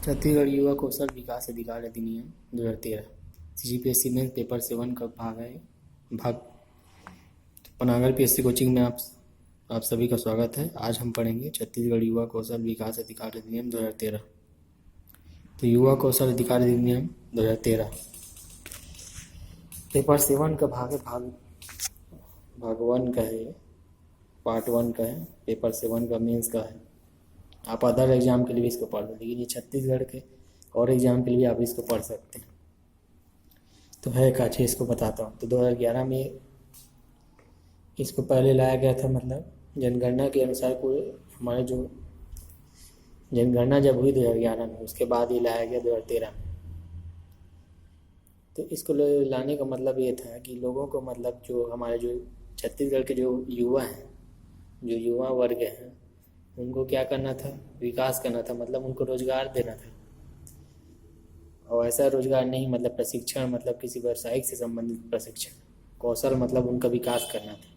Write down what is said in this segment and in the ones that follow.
छत्तीसगढ़ युवा कौशल विकास अधिकार अधिनियम 2013 CGPSC में पेपर 7 का भाग पनागर PSC कोचिंग में आप सभी का स्वागत है। आज हम पढ़ेंगे छत्तीसगढ़ युवा कौशल विकास अधिकार अधिनियम 2013। तो युवा कौशल अधिकार अधिनियम 2013 पेपर 7 का भाग 1 का है, पार्ट 1 का है, पेपर 7 का मेंस का है। आप अदर एग्ज़ाम के लिए भी इसको पढ़ लो, लेकिन ये छत्तीसगढ़ के और एग्ज़ाम के लिए आप इसको पढ़ सकते हैं। तो है काछे इसको बताता हूँ। तो 2011 में इसको पहले लाया गया था, मतलब जनगणना के अनुसार पूरे हमारे जो जनगणना जब हुई 2011 में, उसके बाद ये लाया गया 2013 में। तो इसको लाने का मतलब ये था कि लोगों को, मतलब जो हमारे जो छत्तीसगढ़ के जो युवा हैं, जो युवा वर्ग हैं, उनको क्या करना था, विकास करना था, मतलब उनको रोज़गार देना था। और ऐसा रोज़गार नहीं, मतलब प्रशिक्षण, मतलब किसी व्यावसायिक से संबंधित प्रशिक्षण, कौशल, मतलब उनका विकास करना था।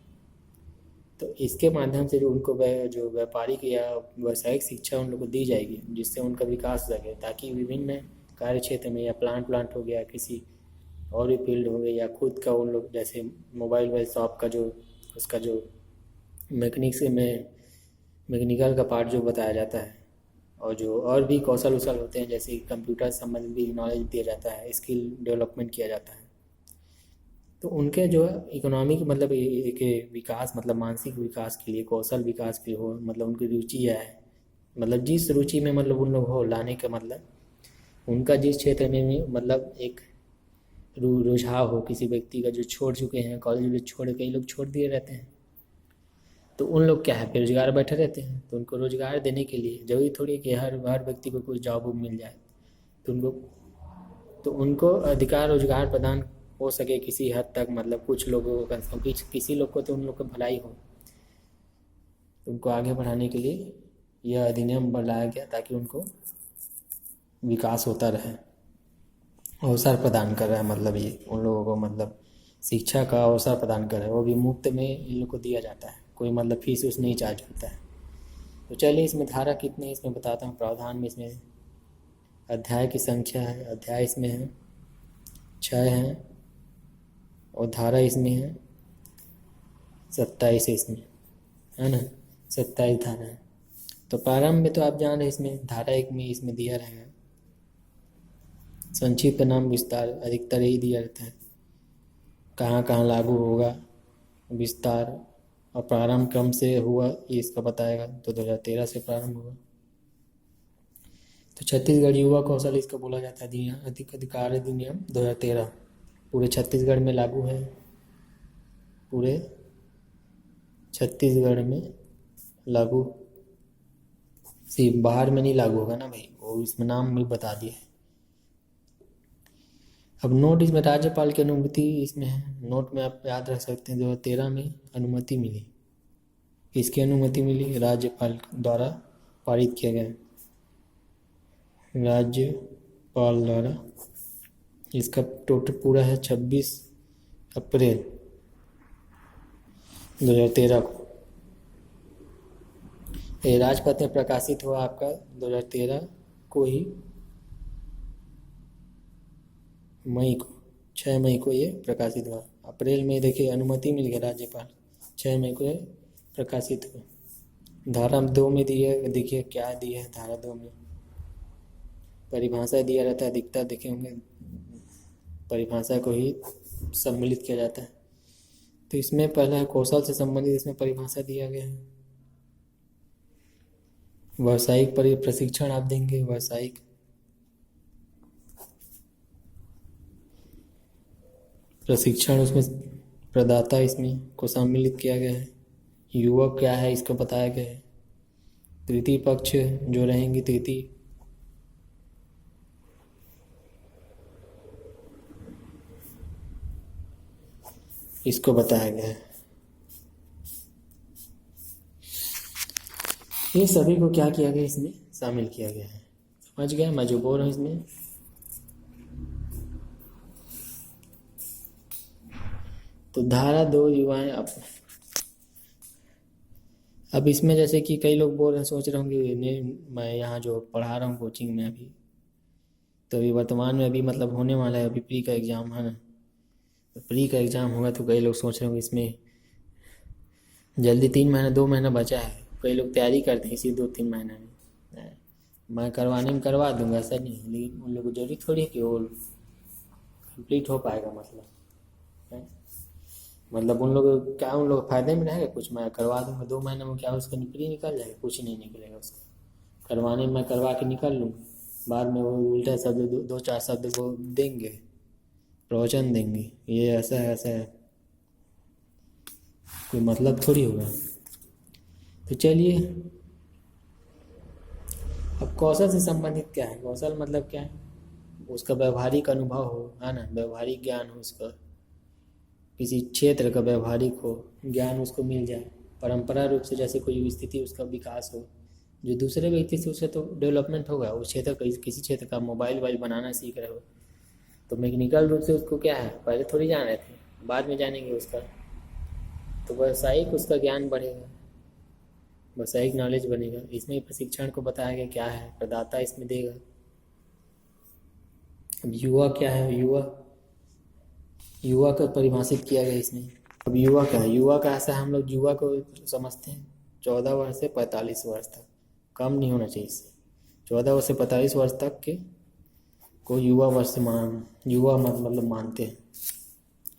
तो इसके माध्यम से जो उनको जो व्यापारिक या व्यावसायिक शिक्षा उन लोग को दी जाएगी, जिससे उनका विकास लगे, ताकि विभिन्न कार्य क्षेत्र में, या प्लांट हो गया, किसी और भी फील्ड हो गई, या खुद का उन लोग जैसे मोबाइल शॉप का जो उसका जो मैकेनिकल का पार्ट जो बताया जाता है, और जो और भी कौशल होते हैं, जैसे कंप्यूटर संबंधित भी नॉलेज दिया जाता है, स्किल डेवलपमेंट किया जाता है। तो उनके जो इकोनॉमिक, मतलब एक विकास, मतलब मानसिक विकास के लिए, कौशल विकास के लिए हो, मतलब उनकी रुचि है, मतलब जिस रुचि में मतलब उन लोग हो लाने का, मतलब उनका जिस क्षेत्र में मतलब एक रुझाव हो किसी व्यक्ति का, जो छोड़ चुके हैं कॉलेज में, कई लोग छोड़ दिए रहते हैं, तो उन लोग क्या है, बेरोजगार बैठे रहते हैं। तो उनको रोज़गार देने के लिए जरूरी थोड़ी है कि हर व्यक्ति को कुछ जॉब मिल जाए। तो उनको अधिकार रोज़गार प्रदान हो सके किसी हद तक, मतलब कुछ लोगों का, किसी लोग को तो उन लोग का भलाई हो, तो उनको आगे बढ़ाने के लिए यह अधिनियम बनाया गया, ताकि उनको विकास होता रहे। अवसर प्रदान कर रहा है, मतलब ये उन लोगों को, मतलब शिक्षा का अवसर प्रदान कर रहा है, वो भी मुफ्त में इन लोग को दिया जाता है, कोई मतलब फीस उस नहीं चार्ज होता है। तो चलिए इसमें धारा कितने इसमें बताता हूँ। प्रावधान में इसमें अध्याय की संख्या है, अध्याय इसमें है 6 हैं, और धारा इसमें है 27 इसमें, है ना, 27 धारा है। तो प्रारंभ में तो आप जान रहे, इसमें धारा 1 में इसमें दिया रहेगा संक्षिप्त नाम विस्तार, अधिकतर यही दिया रहता है, कहाँ कहाँ लागू होगा, विस्तार, और प्रारंभ क्रम से हुआ ये इसका बताएगा। तो 2013 से प्रारंभ हुआ। तो छत्तीसगढ़ युवा कौशल इसका बोला जाता है अधिकार अधिनियम 2013 पूरे छत्तीसगढ़ में लागू है, पूरे छत्तीसगढ़ में लागू, सिर्फ बाहर में नहीं लागू होगा ना भाई, वो इसमें नाम भी बता दिया है। अब नोट इसमें राज्यपाल की अनुमति इसमें है, नोट में आप याद रख सकते हैं 2013 में अनुमति मिली, इसकी अनुमति मिली राज्यपाल द्वारा पारित किया गया, राज्यपाल द्वारा। इसका टोटल पूरा है 26 अप्रैल 2013 को। ये राजपत्र में प्रकाशित हुआ आपका 2013 को ही, मई को, 6 मई को ये प्रकाशित हुआ। अप्रैल में देखिए अनुमति मिल गया राज्यपाल, 6 मई को ये प्रकाशित हुआ। धारा 2 में दिए, देखिए क्या दिया है धारा 2 में, परिभाषा दिया रहता है, अधिकतर देखे होंगे परिभाषा को ही सम्मिलित किया जाता है। तो इसमें पहला है कौशल से संबंधित, इसमें परिभाषा दिया गया है। व्यावसायिक प्रशिक्षण आप देंगे, व्यावसायिक प्रशिक्षण उसमें प्रदाता इसमें को सम्मिलित किया गया है। युवक क्या है इसको बताया गया है। तृतीय पक्ष जो रहेंगी, तृतीय इसको बताया गया है। ये सभी को क्या किया गया, इसमें शामिल किया गया है। समझ गया मैं जो बोल रहा हूँ इसमें। तो धारा 2 युवाएं, अब इसमें जैसे कि कई लोग बोल रहे हैं, सोच रहे होंगे मैं यहाँ जो पढ़ा रहा हूँ कोचिंग में अभी, तो अभी वर्तमान में अभी मतलब होने वाला है, अभी प्री का एग्ज़ाम है ना, तो प्री का एग्ज़ाम होगा तो कई लोग सोच रहे होंगे इसमें जल्दी 3 महीना 2 महीना बचा है, कई लोग तैयारी करते हैं इसी 2-3 महीने में। मैं करवाने में करवा दूंगा, ऐसा नहीं है, लेकिन उन लोगों को जरूरी थोड़ी है कि वो कंप्लीट हो पाएगा मतलब है। मतलब उन लोगों को क्या, उन लोग फ़ायदे में रहेगा कुछ, मैं करवा दूंगा 2 महीने में, क्या उसका प्री निकल जाएगा, कुछ नहीं निकलेगा उसका। करवाने में मैं करवा के निकल लूँगा, बाद में वो उल्टा शब्द 2-4 शब्द वो देंगे, प्रवचन देंगे, ये ऐसा है ऐसा है, कोई मतलब थोड़ी होगा। तो चलिए, अब कौशल से संबंधित क्या है, कौशल मतलब क्या है, उसका व्यवहारिक अनुभव हो, है ना, व्यवहारिक ज्ञान हो, उसका किसी क्षेत्र का व्यवहारिक हो ज्ञान उसको मिल जाए, परंपरा रूप से जैसे कोई स्थिति उसका विकास हो, जो दूसरे व्यक्ति से उससे तो डेवलपमेंट होगा। उस क्षेत्र का, किसी क्षेत्र का मोबाइल वाइल बनाना सीख रहे हो तो मैकेनिकल रूप से उसको क्या है, पहले थोड़ी जान रहे थे, बाद में जानेंगे उसका, तो व्यावसायिक उसका ज्ञान बढ़ेगा, व्यावसायिक नॉलेज बनेगा। इसमें प्रशिक्षण को बताया गया क्या है, प्रदाता इसमें देगा। अब युवा क्या है, युवा को परिभाषित किया गया इसमें। अब युवा क्या है, युवा का ऐसा हम लोग युवा को समझते हैं 14 वर्ष से 45 वर्ष तक, कम नहीं होना चाहिए इससे, 14 वर्ष से 45 वर्ष तक के को युवा वर्ष से युवा मतलब मानते हैं,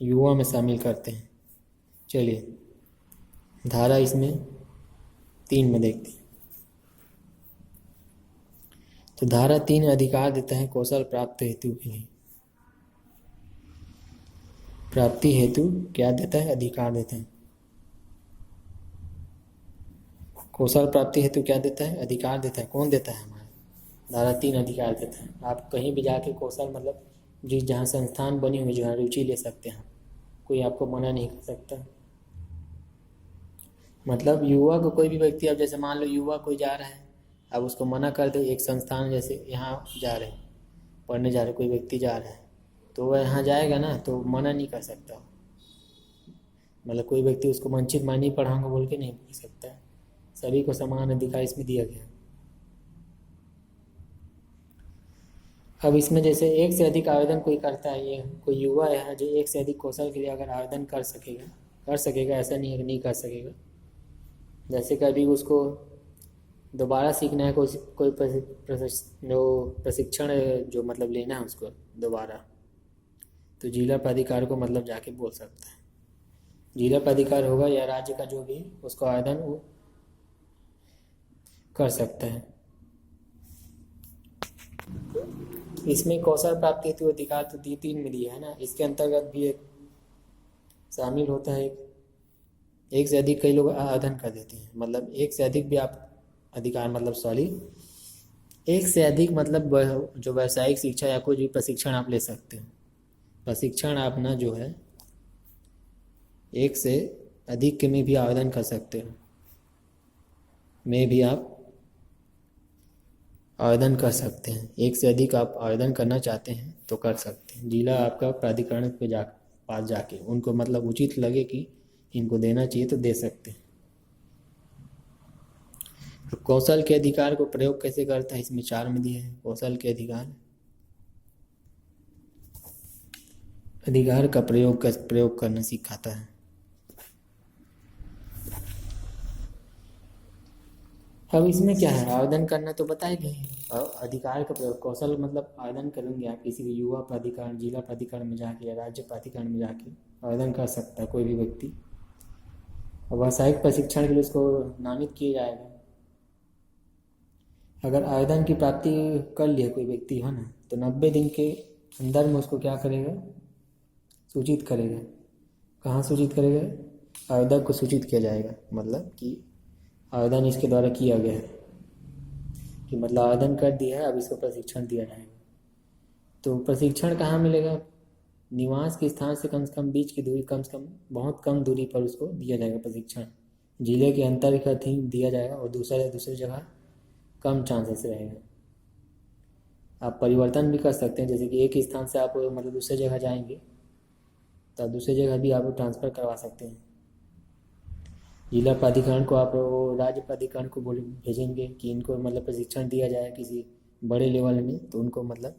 युवा में शामिल करते हैं। चलिए धारा इसमें 3 में देखते हैं। तो धारा 3 अधिकार देता है कौशल प्राप्त हेतु के लिए, प्राप्ति हेतु क्या देता है, अधिकार देता है। कौशल प्राप्ति हेतु क्या देता है, अधिकार देता है। कौन देता है, हमारा धारा 3 अधिकार देता है। आप कहीं भी जाके कौशल मतलब जिस जहाँ संस्थान बनी हुई जहाँ रुचि ले सकते हैं, कोई आपको मना नहीं कर सकता। मतलब युवा को कोई भी व्यक्ति, अब जैसे मान लो युवा कोई जा रहा है, अब उसको मना कर दो, एक संस्थान जैसे यहाँ जा रहे हैं पढ़ने जा रहे, कोई व्यक्ति जा रहा है तो वह यहाँ जाएगा ना, तो मना नहीं कर सकता। मतलब कोई व्यक्ति उसको वंचित मैं नहीं पढ़ाऊँगा बोल के नहीं बोल सकता है, सभी को समान अधिकार इसमें दिया गया। अब इसमें जैसे एक से अधिक आवेदन कोई करता है, ये कोई युवा है जो एक से अधिक कौशल के लिए अगर आवेदन कर सकेगा, ऐसा नहीं है कि नहीं कर सकेगा। जैसे कभी उसको दोबारा सीखना है, कोई प्रशिक्षण जो मतलब लेना है उसको दोबारा, तो जिला प्राधिकार को मतलब जाके बोल सकता है, जिला प्राधिकार होगा या राज्य का जो भी, उसको आवेदन वो कर सकता है। इसमें कौशल प्राप्ति हेतु अधिकार तो 3 में दिया है ना, इसके अंतर्गत भी एक शामिल होता है, एक से अधिक कई लोग आवेदन कर देते हैं, मतलब एक से अधिक भी आप अधिकार मतलब एक से अधिक मतलब जो व्यावसायिक शिक्षा या कोई भी प्रशिक्षण आप ले सकते हो, प्रशिक्षण आप ना जो है एक से अधिक के में भी आवेदन कर सकते हो, में भी आप आवेदन कर सकते हैं। एक से अधिक आप आवेदन करना चाहते हैं तो कर सकते हैं, जिला आपका प्राधिकरण पे पास जाके उनको मतलब उचित लगे कि इनको देना चाहिए तो दे सकते हैं। तो कौशल के अधिकार को प्रयोग कैसे करता है, इसमें 4 में दिया है। कौशल के अधिकार का प्रयोग करना सिखाता है। अब इसमें क्या है, आवेदन करना तो बताए गए हैं, अधिकार का प्रयोग, कौशल मतलब आवेदन करेंगे आप किसी भी युवा प्राधिकरण, जिला प्राधिकरण में जाके या राज्य प्राधिकरण में जाके आवेदन कर सकता है कोई भी व्यक्ति। और व्यावसायिक प्रशिक्षण के लिए उसको नामित किया जाएगा। अगर आवेदन की प्राप्ति कर लिया कोई व्यक्ति है ना, तो 90 दिन के अंदर में उसको क्या करेगा, सूचित करेगा। कहाँ सूचित करेगा, आवेदक को सूचित किया जाएगा, मतलब कि आवेदन इसके द्वारा किया गया है, कि मतलब आवेदन कर दिया है, अब इसको प्रशिक्षण दिया जाएगा। तो प्रशिक्षण कहाँ मिलेगा, निवास के स्थान से कम बीच की दूरी, कम से कम बहुत कम दूरी पर उसको दिया जाएगा प्रशिक्षण, जिले के अंतर्गत ही दिया जाएगा, और दूसरी जगह कम चांसेस रहेगा। आप परिवर्तन भी कर सकते हैं, जैसे कि एक स्थान से आप मतलब दूसरी जगह जाएंगे तो दूसरी जगह भी आप ट्रांसफ़र करवा सकते हैं। जिला प्राधिकरण को आप राज्य प्राधिकरण को भेजेंगे कि इनको मतलब प्रशिक्षण दिया जाए किसी बड़े लेवल में, तो उनको मतलब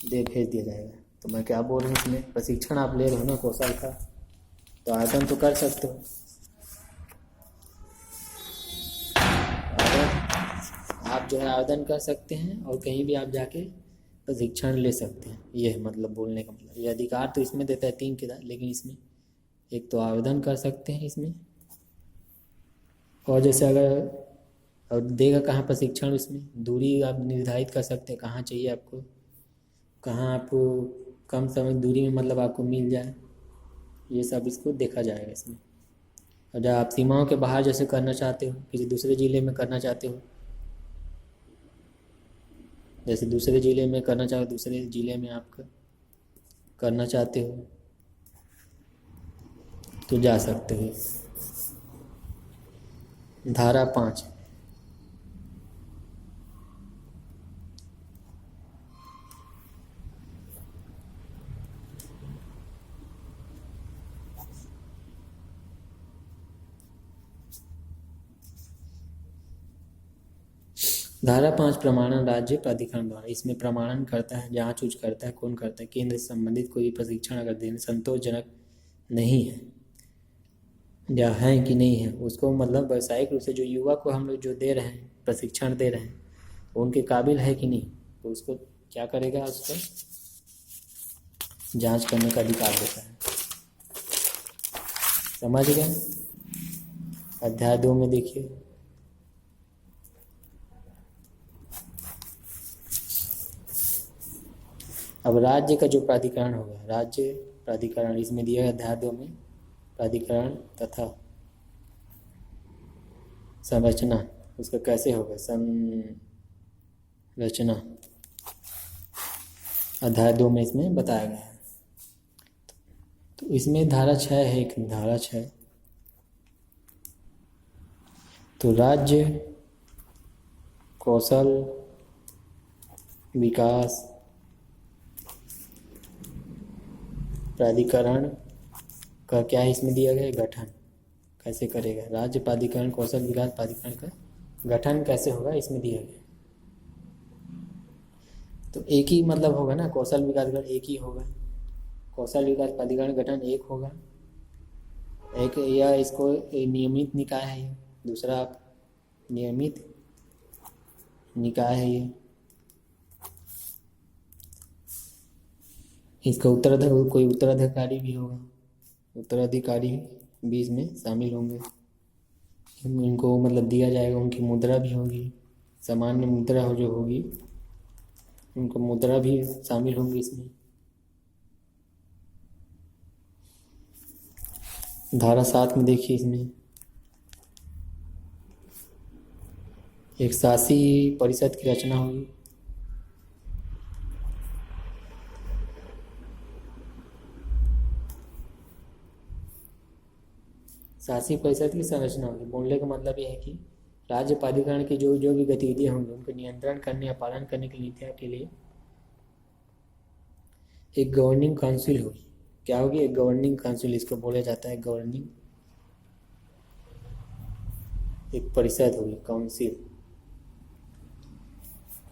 दे भेज दिया जाएगा। तो मैं क्या बोल रहा हूँ, इसमें प्रशिक्षण आप ले रहे हो ना कौशल का, तो आवेदन तो कर सकते हो। आवेदन आप जो है आवेदन कर सकते हैं और कहीं भी आप जाके प्रशिक्षण ले सकते हैं। ये है मतलब बोलने का मतलब। ये अधिकार तो इसमें देता है 3 किताब, लेकिन इसमें एक तो आवेदन कर सकते हैं इसमें, और जैसे अगर और देगा कहाँ प्रशिक्षण, इसमें दूरी आप निर्धारित कर सकते हैं कहाँ चाहिए आपको, कहाँ आपको कम समय दूरी में मतलब आपको मिल जाए, ये सब इसको देखा जाएगा इसमें। और जब आप सीमाओं के बाहर जैसे करना चाहते हो, किसी दूसरे ज़िले में करना चाहते हो, जैसे दूसरे ज़िले में करना चाहो, दूसरे ज़िले में आप करना चाहते हो तो जा सकते हो। धारा 5 धारा 5 प्रमाणन राज्य प्राधिकरण द्वारा। इसमें प्रमाणन करता है, जांच उच करता है, कौन करता है, केंद्र से संबंधित कोई प्रशिक्षण अगर देने संतोषजनक नहीं है या है कि नहीं है, उसको मतलब व्यावसायिक रूप से जो युवा को हम लोग जो दे रहे हैं प्रशिक्षण दे रहे हैं वो उनके काबिल है कि नहीं, तो उसको क्या करेगा, उसको जांच करने का अधिकार देता है। समझ गए? अध्याय 2 में देखिए, अब राज्य का जो प्राधिकरण होगा, राज्य प्राधिकरण इसमें दिया है अध्याय 2 में, प्राधिकरण तथा संरचना उसका कैसे होगा, संरचना अध्याय 2 में इसमें बताया गया है। तो इसमें धारा 6 है, एक धारा 6, तो राज्य कौशल विकास प्राधिकरण का क्या इसमें दिया गया है, गठन कैसे करेगा, राज्य प्राधिकरण कौशल विकास प्राधिकरण का गठन कैसे होगा इसमें दिया गया। तो एक ही मतलब होगा ना, कौशल विकास गठन एक ही होगा, कौशल विकास प्राधिकरण गठन एक होगा, एक या इसको नियमित निकाय है ये, दूसरा नियमित निकाय है ये, इसका उत्तराधिकारी कोई उत्तराधिकारी भी होगा, उत्तराधिकारी भी इसमें शामिल होंगे, इनको मतलब दिया जाएगा, उनकी मुद्रा भी होगी, सामान्य मुद्रा हो जो होगी उनको मुद्रा भी शामिल होंगी इसमें। धारा 7 में देखिए, इसमें एक शासी परिषद की रचना होगी, शासी परिषद की संरचना होगी। बोलने का मतलब यह है कि राज्य प्राधिकरण की जो जो भी गतिविधियां होंगी उनको नियंत्रण करने या पालन करने की नीतियों के लिए एक गवर्निंग काउंसिल होगी। क्या होगी, एक गवर्निंग काउंसिल, इसको बोला जाता है गवर्निंग, एक परिषद होगी काउंसिल।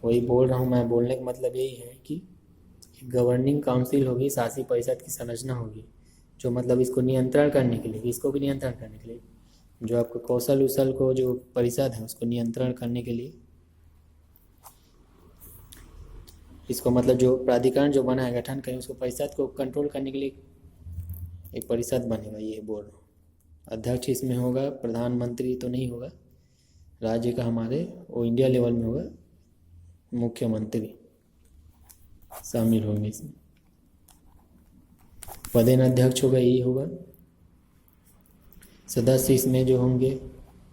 वही बोल रहा हूँ मैं, बोलने का मतलब यही है कि एक गवर्निंग काउंसिल होगी, शासी परिषद की संरचना होगी जो मतलब इसको नियंत्रण करने के लिए, इसको भी नियंत्रण करने के लिए, जो आपको कौशल उशल को जो परिषद है उसको नियंत्रण करने के लिए, इसको मतलब जो प्राधिकरण जो बना है गठन करें उसको परिषद को कंट्रोल करने के लिए एक परिषद बनेगा, ये बोल रहा हूँ। अध्यक्ष इसमें होगा, प्रधानमंत्री तो नहीं होगा राज्य का हमारे, वो इंडिया लेवल में होगा, मुख्यमंत्री शामिल होंगे इसमें। पदेन अध्यक्ष होगा, यही होगा। सदस्य इसमें जो होंगे,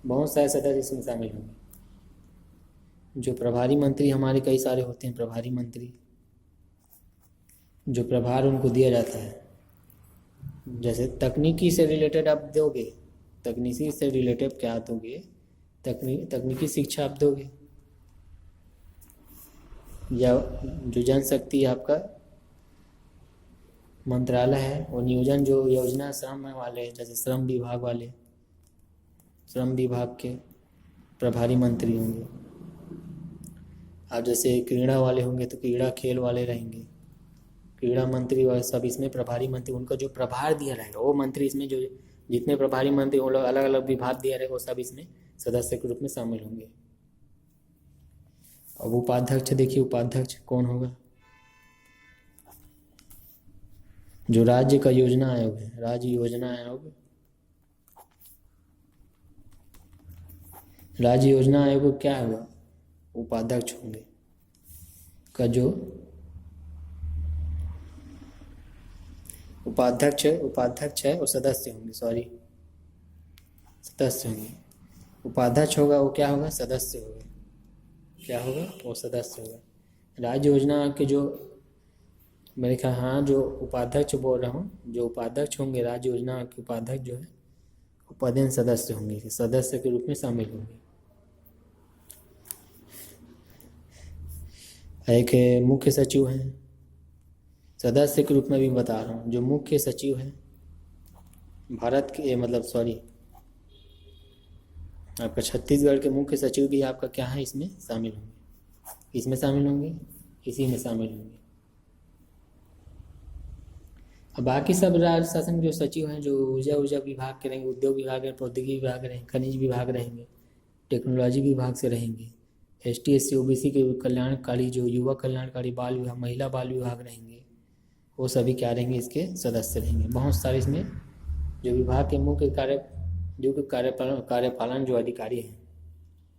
बहुत सारे सदस्य इसमें शामिल होंगे। जो प्रभारी मंत्री हमारे कई सारे होते हैं, प्रभारी मंत्री जो प्रभार उनको दिया जाता है, जैसे तकनीकी से रिलेटेड आप दोगे, तकनीकी से रिलेटेड क्या दोगे, तकनीकी शिक्षा आप दोगे, या जो जनशक्ति आपका मंत्रालय है वो नियोजन जो योजना श्रम वाले, जैसे श्रम विभाग वाले, श्रम विभाग के प्रभारी मंत्री होंगे। आप जैसे क्रीड़ा वाले होंगे तो क्रीड़ा खेल वाले रहेंगे, क्रीड़ा मंत्री और सब इसमें प्रभारी मंत्री, उनका जो प्रभार दिया रहेगा वो मंत्री, इसमें जो जितने प्रभारी मंत्री वो लोग अलग अलग विभाग दिया रहेगा वो सब इसमें सदस्य के रूप में शामिल होंगे। अब उपाध्यक्ष देखिए, उपाध्यक्ष कौन होगा? जो राज्य का योजना आयोग है, राज्य योजना आयोग, राज्य योजना आयोग क्या होगा? उपाध्यक्ष होंगे। का जो उपाध्यक्ष है वो सदस्य होंगे, सदस्य होंगे। उपाध्यक्ष होगा वो क्या होगा? सदस्य होगा। क्या होगा? वो सदस्य होगा। राज्य योजना के जो मेरे ख्याल, हाँ, जो उपाध्यक्ष बोल रहा हूँ, जो उपाध्यक्ष होंगे राज्य योजना के उपाध्यक्ष जो है वो पदेन सदस्य होंगे, सदस्य के रूप में शामिल होंगे। एक मुख्य सचिव हैं, सदस्य के रूप में भी बता रहा हूँ। जो मुख्य सचिव है भारत के, मतलब सॉरी, आपका छत्तीसगढ़ के मुख्य सचिव भी आपका क्या है? इसमें शामिल होंगे, इसमें शामिल होंगे, इसी में शामिल होंगे। अब बाकी सब राज्य शासन के जो सचिव हैं, जो ऊर्जा विभाग के रहेंगे, उद्योग विभाग है, प्रौद्योगिकी विभाग रहेंगे, खनिज विभाग रहेंगे, टेक्नोलॉजी विभाग से रहेंगे, ST SC OBC के कल्याणकारी, जो युवा कल्याणकारी, बाल विभाग, महिला बाल विभाग रहेंगे, वो सभी क्या रहेंगे? इसके सदस्य रहेंगे। बहुत सारे इसमें जो विभाग के मुख्य कार्यपालन जो अधिकारी हैं,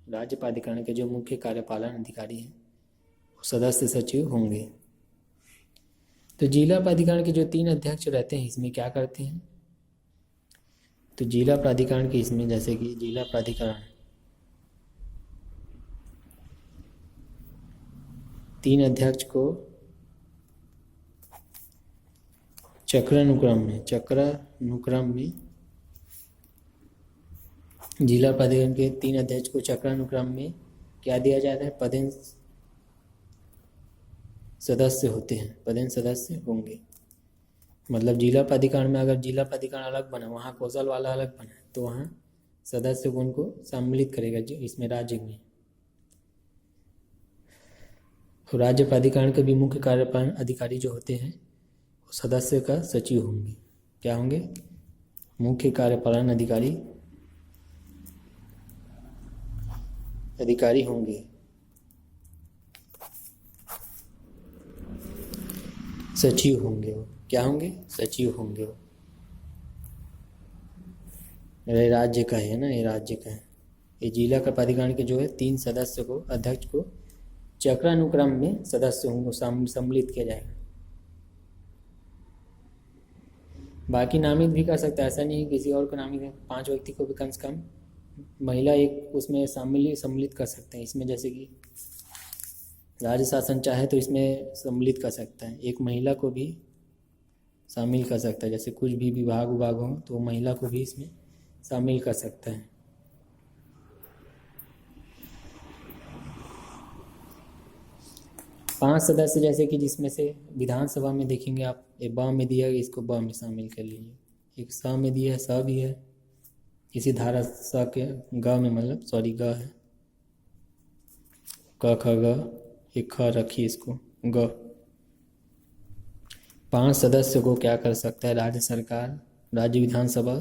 राज्य प्राधिकरण के जो मुख्य कार्यपालन अधिकारी हैं वो सदस्य सचिव होंगे। तो जिला प्राधिकरण के जो 3 अध्यक्ष रहते हैं इसमें क्या करते हैं? तो जिला प्राधिकरण के इसमें, जैसे कि जिला प्राधिकरण 3 अध्यक्ष को चक्रानुक्रम में जिला प्राधिकरण के 3 अध्यक्ष को चक्रानुक्रम में क्या दिया जाता है? पदेन सदस्य होते हैं, पदेन सदस्य होंगे। मतलब जिला प्राधिकरण में अगर जिला प्राधिकरण अलग बना, वहाँ कौशल वाला अलग बना, तो वहाँ सदस्य को उनको सम्मिलित करेगा जो इसमें राज्य में। तो राज्य प्राधिकरण के भी मुख्य कार्यपालन अधिकारी जो होते हैं वो सदस्य का सचिव होंगे। क्या होंगे? मुख्य कार्यपालन अधिकारी होंगे, सचिव होंगे वो। क्या होंगे? सचिव होंगे वो। ये राज्य का है ना, ये राज्य का है। ये जिला का प्राधिकरण के जो है 3 सदस्य को, अध्यक्ष को चक्रानुक्रम में सदस्य होंगे सम्मिलित किया जाएगा। बाकी नामित भी कर सकता है, ऐसा नहीं है किसी और को नामित है। 5 व्यक्ति को भी कम से कम महिला एक उसमें सम्मिलित कर सकते हैं। इसमें जैसे कि राज्य शासन चाहे तो इसमें सम्मिलित कर सकता है, एक महिला को भी शामिल कर सकता है। जैसे कुछ भी विभाग हो तो महिला को भी इसमें शामिल कर सकता है। पांच सदस्य जैसे कि जिसमें से विधानसभा में देखेंगे आप, एक ब में दिया है, इसको ब में शामिल कर लीजिए। एक स में दिया है, स भी है, इसी धारा स के ग में, मतलब सॉरी ग है, क ख ग, एक ख रखिए इसको ग। 5 सदस्य को क्या कर सकता है राज्य सरकार, राज्य विधानसभा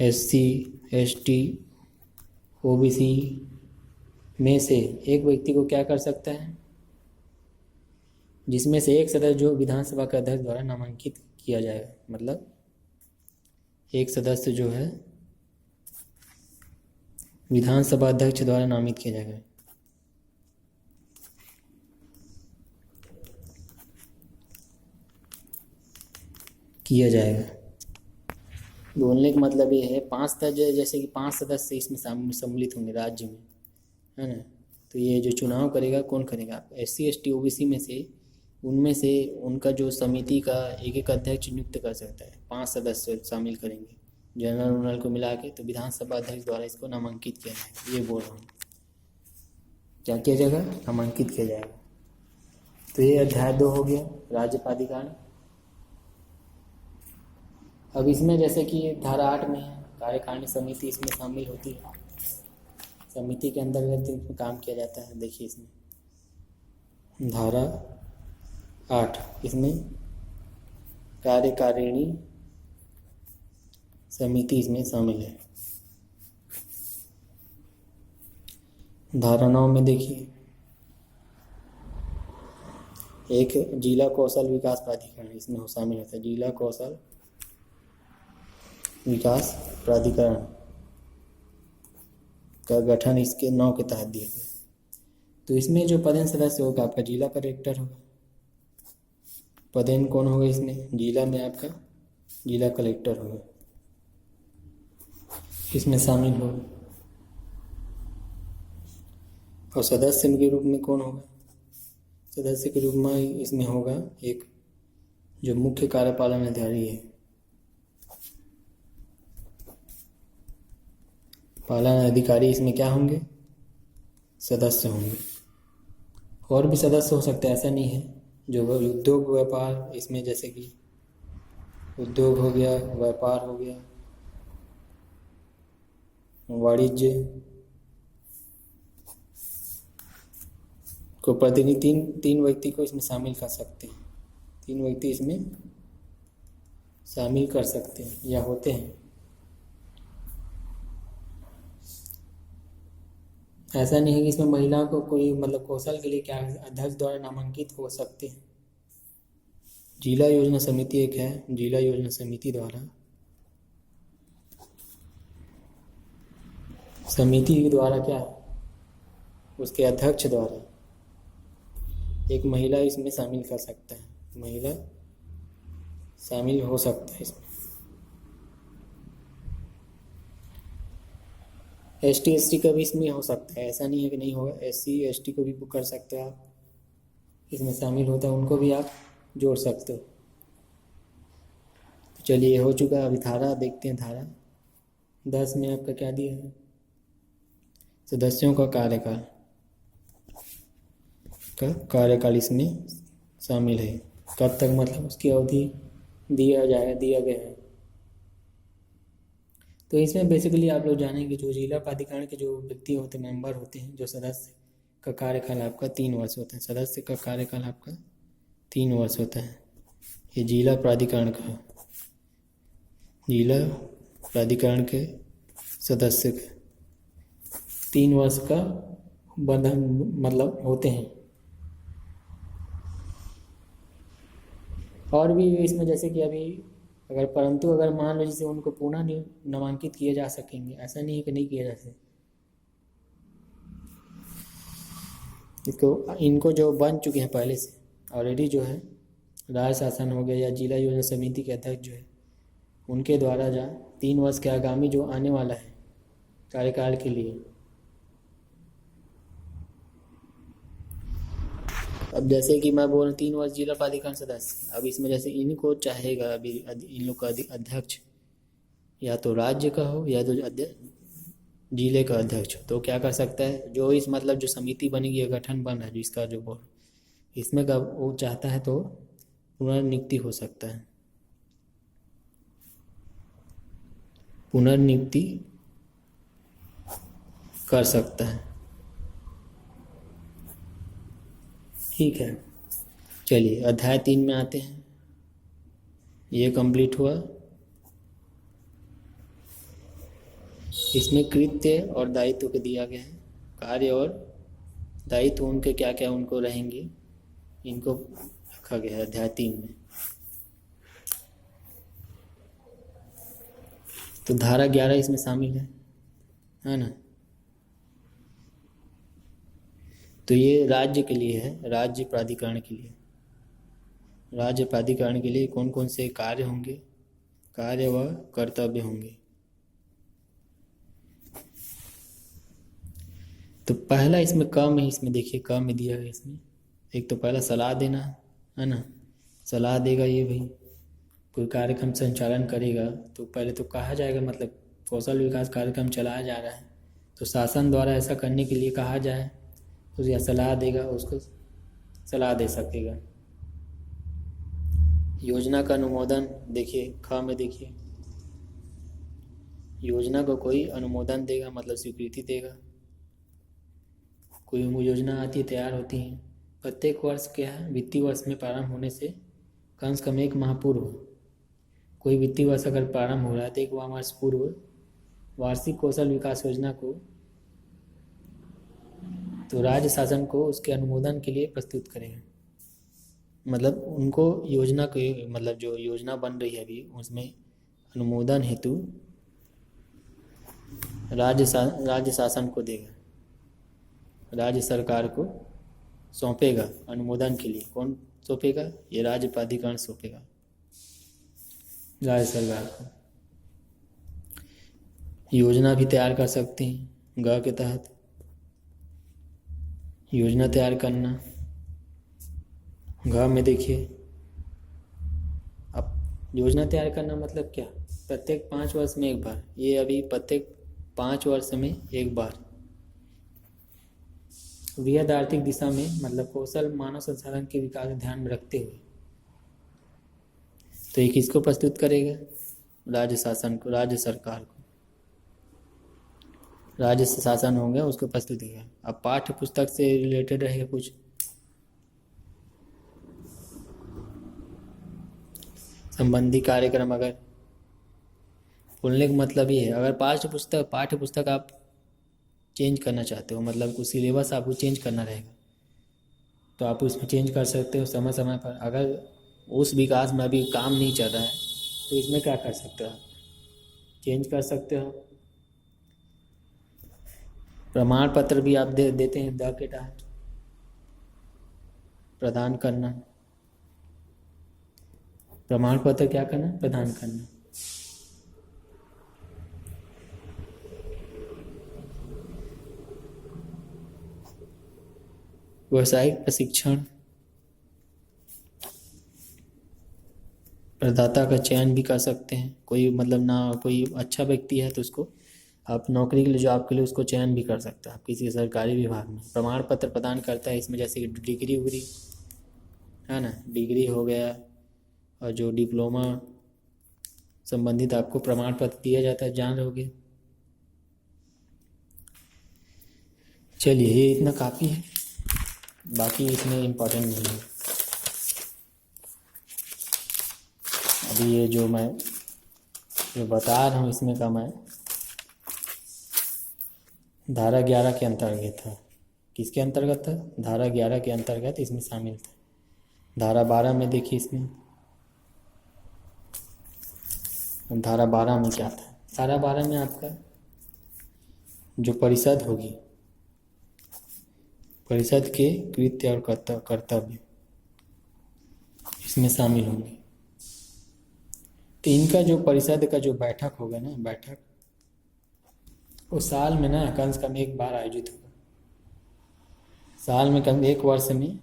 SC ST OBC में से एक व्यक्ति को क्या कर सकता है, जिसमें से एक सदस्य जो विधानसभा के अध्यक्ष द्वारा नामांकित किया जाएगा। मतलब एक सदस्य जो है विधानसभा अध्यक्ष द्वारा नामित किया जाएगा। बोलने का मतलब ये है 5 सदस्य, जैसे कि 5 सदस्य इसमें सम्मिलित होंगे राज्य में, है ना। तो ये जो चुनाव करेगा कौन करेगा, SC ST OBC में से, उनमें से उनका जो समिति का एक अध्यक्ष नियुक्त कर सकता है। 5 सदस्य शामिल करेंगे जनरल को मिला के, तो विधानसभा अध्यक्ष द्वारा इसको नामांकित किया जाएगा। ये बोल रहा हूँ, क्या किया जाएगा, नामांकित किया जाएगा। तो ये अध्याय 2 हो गया राज्य प्राधिकरण। अब इसमें जैसे कि धारा 8 में है कार्यकारिणी समिति, इसमें शामिल होती है। समिति के अंतर्गत काम किया जाता है। देखिए इसमें धारा 8 इसमें कार्यकारिणी समिति इसमें शामिल है। धारणाओं में देखिए, एक जिला कौशल विकास प्राधिकरण इसमें शामिल होता है। जिला कौशल विकास प्राधिकरण का गठन इसके 9 के तहत दिया गया। तो इसमें जो पदेन सदस्य होगा आपका जिला कलेक्टर होगा। पदेन कौन होगा इसमें? जिला में आपका जिला कलेक्टर होगा, इसमें शामिल होगा। और सदस्य के रूप में कौन होगा? सदस्य के रूप में इसमें होगा एक जो मुख्य कार्यपालन अधिकारी है, पालन अधिकारी इसमें क्या होंगे? सदस्य होंगे। और भी सदस्य हो सकते हैं, ऐसा नहीं है। जो उद्योग व्यापार इसमें, जैसे कि उद्योग हो गया, व्यापार हो गया, वाणिज्य को प्रतिनिधि तीन व्यक्ति को इसमें शामिल कर सकते हैं। 3 व्यक्ति इसमें शामिल कर सकते हैं या होते हैं। ऐसा नहीं है कि इसमें महिलाओं को कोई मतलब कौशल के लिए क्या अध्यक्ष द्वारा नामांकित हो सकते हैं। जिला योजना समिति एक है, जिला योजना समिति द्वारा समिति के द्वारा क्या है, उसके अध्यक्ष द्वारा एक महिला इसमें शामिल कर सकता है, महिला शामिल हो सकता है इसमें। ST ST का भी इसमें हो सकता है, ऐसा नहीं है कि नहीं होगा। SC ST को भी बुक कर सकते हो आप, इसमें शामिल होता है, उनको भी आप जोड़ सकते हो। तो चलिए, हो चुका है। अभी धारा देखते हैं। धारा 10 में आपका क्या दिया है? सदस्यों का कार्यकाल इसमें शामिल है। कब तक, मतलब उसकी अवधि दिया गया है। तो इसमें बेसिकली आप लोग जानेंगे जो जिला प्राधिकरण के जो व्यक्ति होते हैं, मेंबर होते हैं, जो सदस्य का कार्यकाल आपका 3 वर्ष होता है। सदस्य का कार्यकाल आपका 3 वर्ष होता है। ये जिला प्राधिकरण के सदस्य का 3 वर्ष का बंधन मतलब होते हैं। और भी इसमें जैसे कि अभी परंतु अगर मान लो जैसे उनको पुनः नामांकित किए जा सकेंगे, ऐसा नहीं है कि नहीं किए जा सकते। इनको जो बन चुके हैं पहले से ऑलरेडी, जो है राज्य शासन हो गया या जिला योजना समिति के अध्यक्ष जो है, उनके द्वारा 3 वर्ष के आगामी जो आने वाला है कार्यकाल के लिए, अब जैसे कि मैं बोल 3 वर्ष जिला प्राधिकरण सदस्य, अब इसमें जैसे इनको चाहेगा अभी इन लोग का अध्यक्ष या तो राज्य का हो या तो जिले का अध्यक्ष हो, तो क्या कर सकता है? जो इस मतलब जो समिति बनेगी, गठन बन रहा है जिसका जो बोल, इसमें का वो चाहता है तो पुनर्नियुक्ति हो सकता है, पुनर्नियुक्ति कर सकता है। ठीक है, चलिए अध्याय 3 में आते हैं। ये कंप्लीट हुआ। इसमें कृत्य और दायित्व को दिया गया है। कार्य और दायित्व उनके क्या क्या उनको रहेंगे, इनको रखा गया है अध्याय 3 में। तो धारा 11 इसमें शामिल है ना। तो ये राज्य के लिए है, राज्य प्राधिकरण के लिए। राज्य प्राधिकरण के लिए कौन कौन से कार्य होंगे, कार्य व कर्तव्य होंगे। तो पहला इसमें क में, इसमें देखिए क में दिया है इसमें, एक तो पहला सलाह देना है ना। सलाह देगा ये भाई, कोई कार्यक्रम संचालन करेगा तो पहले तो कहा जाएगा, मतलब कौशल विकास कार्यक्रम चलाया जा रहा है तो शासन द्वारा ऐसा करने के लिए कहा जाए तो यह सलाह देगा, उसको सलाह दे सकेगा। योजना का अनुमोदन देखिए ख में, देखिए योजना को कोई अनुमोदन देगा मतलब स्वीकृति देगा। कोई योजना आती है, तैयार होती है प्रत्येक वर्ष क्या है, वित्तीय वर्ष में प्रारंभ होने से कम 1 माह पूर्व, कोई वित्तीय वर्ष अगर प्रारंभ हो रहा है तो 1 वर्ष पूर्व वार्षिक कौशल विकास योजना को तो राज्य शासन को उसके अनुमोदन के लिए प्रस्तुत करेगा। मतलब उनको योजना को, मतलब जो योजना बन रही है अभी उसमें अनुमोदन हेतु राज्य शासन को देगा, राज्य सरकार को सौंपेगा अनुमोदन के लिए। कौन सौंपेगा? ये राज्य प्राधिकरण सौंपेगा राज्य सरकार को। योजना भी तैयार कर सकते हैं ग के तहत, योजना तैयार करना। ग में देखिए, अब योजना तैयार करना मतलब क्या? प्रत्येक 5 वर्ष में एक बार, ये अभी प्रत्येक 5 वर्ष में एक बार वृहद आर्थिक दिशा में, मतलब कौशल मानव संसाधन के विकास को ध्यान में रखते हुए, तो ये किसको प्रस्तुत करेगा? राज्य शासन को, राज्य सरकार को। राज्य शासन होंगे उसको प्रस्तुत करेगा। अब पाठ्य पुस्तक से रिलेटेड रहेगा कुछ, संबंधी कार्यक्रम। अगर बोलने का मतलब ये है, अगर पाठ्य पुस्तक आप चेंज करना चाहते हो, मतलब कुछ सिलेबस आपको चेंज करना रहेगा, तो आप उसमें चेंज कर सकते हो समय समय पर। अगर उस विकास में अभी काम नहीं चल रहा है तो इसमें क्या कर सकते हो? आप चेंज कर सकते हो। प्रमाण पत्र भी आप देते हैं द के तहत प्रदान करना। प्रमाण पत्र क्या करना? प्रदान करना। व्यावसायिक प्रशिक्षण प्रदाता का चयन भी कर सकते हैं। कोई मतलब ना कोई अच्छा व्यक्ति है तो उसको आप नौकरी के लिए, जॉब के लिए उसको चयन भी कर सकते हैं आप किसी सरकारी विभाग में। प्रमाण पत्र प्रदान करता है इसमें, जैसे कि डिग्री उग्री है ना, डिग्री हो गया, और जो डिप्लोमा संबंधित आपको प्रमाण पत्र दिया जाता है, जान रहोगे। चलिए, ये इतना काफ़ी है, बाकी इसमें इम्पोर्टेंट नहीं है। अभी ये जो मैं बता रहा हूँ इसमें का मैं धारा 11 के अंतर्गत था। किसके अंतर्गत था? धारा 11 के अंतर्गत इसमें शामिल था। धारा 12 में देखिए, इसमें धारा 12 में क्या था? धारा 12 में आपका जो परिषद होगी, परिषद के कृत्य और कर्तव्य इसमें शामिल होंगे। तो इनका जो परिषद का जो बैठक होगा ना, बैठक वो साल में ना कम से कम एक बार आयोजित होगा। साल में कम, एक वर्ष में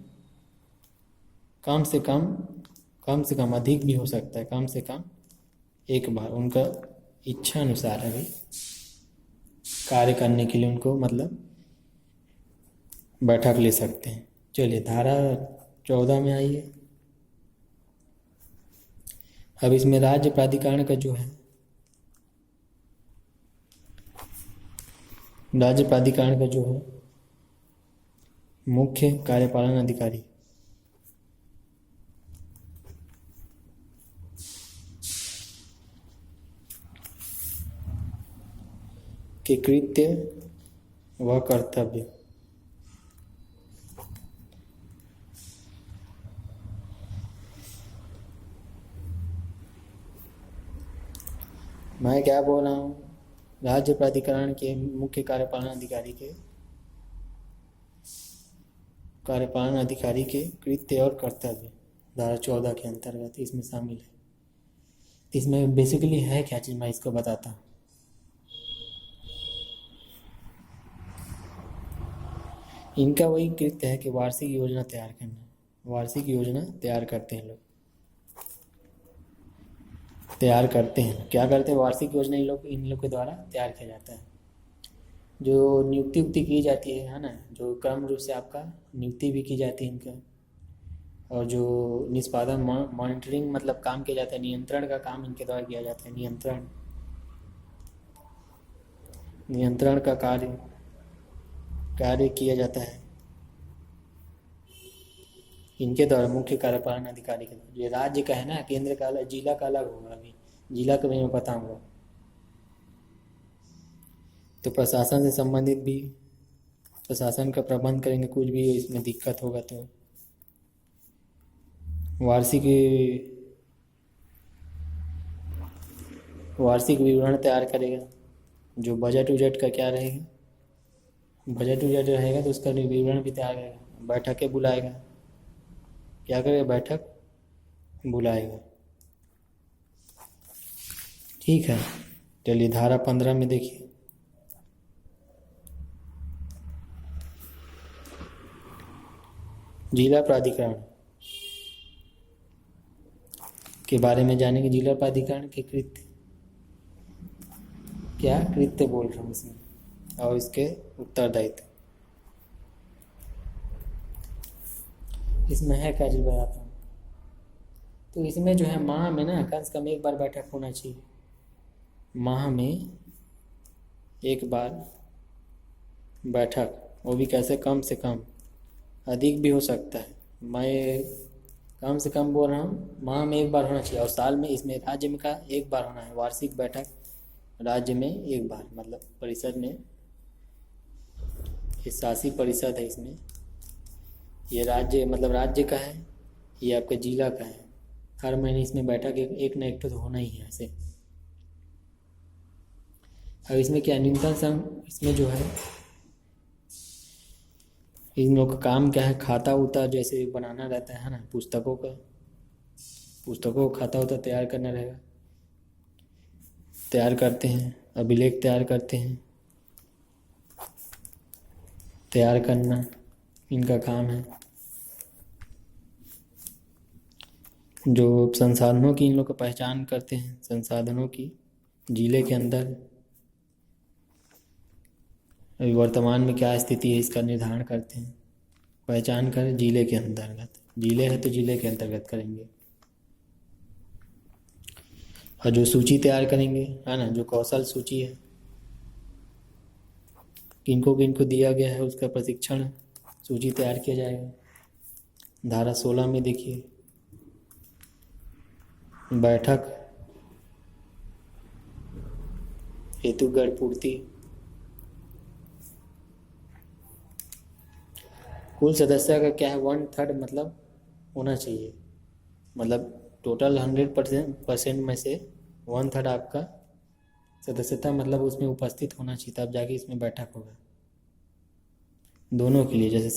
कम से कम, अधिक भी हो सकता है, कम से कम एक बार उनका इच्छा अनुसार है भाई, कार्य करने के लिए उनको मतलब बैठक ले सकते हैं। चलिए, धारा 14 में आइए। अब इसमें राज्य प्राधिकरण का जो है, राज्य प्राधिकरण का जो है मुख्य कार्यपालन अधिकारी के कृत्य व कर्तव्य मैं क्या बोल रहा हूँ? राज्य प्राधिकरण के मुख्य कार्यपालन अधिकारी के कृत्य और कर्तव्य धारा 14 के अंतर्गत इसमें शामिल है। इसमें बेसिकली है क्या चीज़, मैं इसको बताता हूँ। इनका वही कृत्य है कि वार्षिक योजना तैयार करना। वार्षिक योजना तैयार करते हैं लोग, तैयार करते हैं। क्या करते हैं? वार्षिक योजना इन लोग के द्वारा तैयार किया जाता है। जो नियुक्ति उक्ति की जाती है ना, जो क्रम रूप से आपका नियुक्ति भी की जाती है इनका, और जो निष्पादन मॉनिटरिंग मतलब काम किया जाता है, नियंत्रण का काम इनके द्वारा किया जाता है। नियंत्रण का कार्य किया जाता है। इनके द्वारा, मुख्य कार्यपालन अधिकारी के द्वारा। ये राज्य का है ना, केंद्र का अलग, जिला का अलग होगा। अभी जिला का भी मैं बताऊंगा। तो प्रशासन से संबंधित भी, प्रशासन का प्रबंध करेंगे, कुछ भी इसमें दिक्कत होगा तो। वार्षिक विवरण तैयार करेगा। जो बजट उजट का क्या रहेगा, बजट उजट रहेगा तो उसका विवरण भी तैयार करेगा। बैठकें बुलाएगा, क्या करेगा, बैठक बुलाएगा। ठीक है, चलिए धारा 15 में देखिए, जिला प्राधिकरण के बारे में जानेंगे। जिला प्राधिकरण के कृत्य, क्या कृत्य बोल रहा हूँ इसमें, और इसके उत्तरदायित्व। इसमें है क्या चीज बताता हूँ। तो इसमें जो है, माह में ना कम से कम एक बार बैठक होना चाहिए। माह में एक बार बैठक, वो भी कैसे, कम से कम, अधिक भी हो सकता है। मैं कम से कम बोल रहा हूँ, माह में एक बार होना चाहिए। और साल में, इसमें राज्य में का एक बार होना है वार्षिक बैठक, राज्य में एक बार, मतलब परिषद में, ये शासी परिषद है इसमें। ये राज्य मतलब राज्य का है, ये आपका जिला का है। हर महीने इसमें बैठक एक न एक तो होना ही है ऐसे। अब इसमें क्या न्यूनतम इसमें जो है, इन लोग का काम क्या है, खाता उता जैसे बनाना रहता है ना, पुस्तकों का खाता उता तैयार करना रहेगा। तैयार करते हैं, अभिलेख तैयार करते हैं, तैयार करना इनका काम है। जो संसाधनों की इन लोग का पहचान करते हैं, संसाधनों की जिले के अंदर अभी वर्तमान में क्या स्थिति है इसका निर्धारण करते हैं। पहचान कर जिले के अंतर्गत, जिले है तो जिले के अंतर्गत करेंगे। और जो सूची तैयार करेंगे, है ना, जो कौशल सूची है, किनको किनको दिया गया है उसका प्रशिक्षण सूची तैयार किया जाएगा। धारा 16 में देखिए, बैठक हेतु गढ़ पूर्ति, कुल सदस्य का क्या है, 1/3 मतलब होना चाहिए। मतलब टोटल 100% में से 1/3 आपका सदस्यता मतलब उसमें उपस्थित होना चाहिए, तब जाके इसमें बैठक होगा। दोनों के लिए, जैसे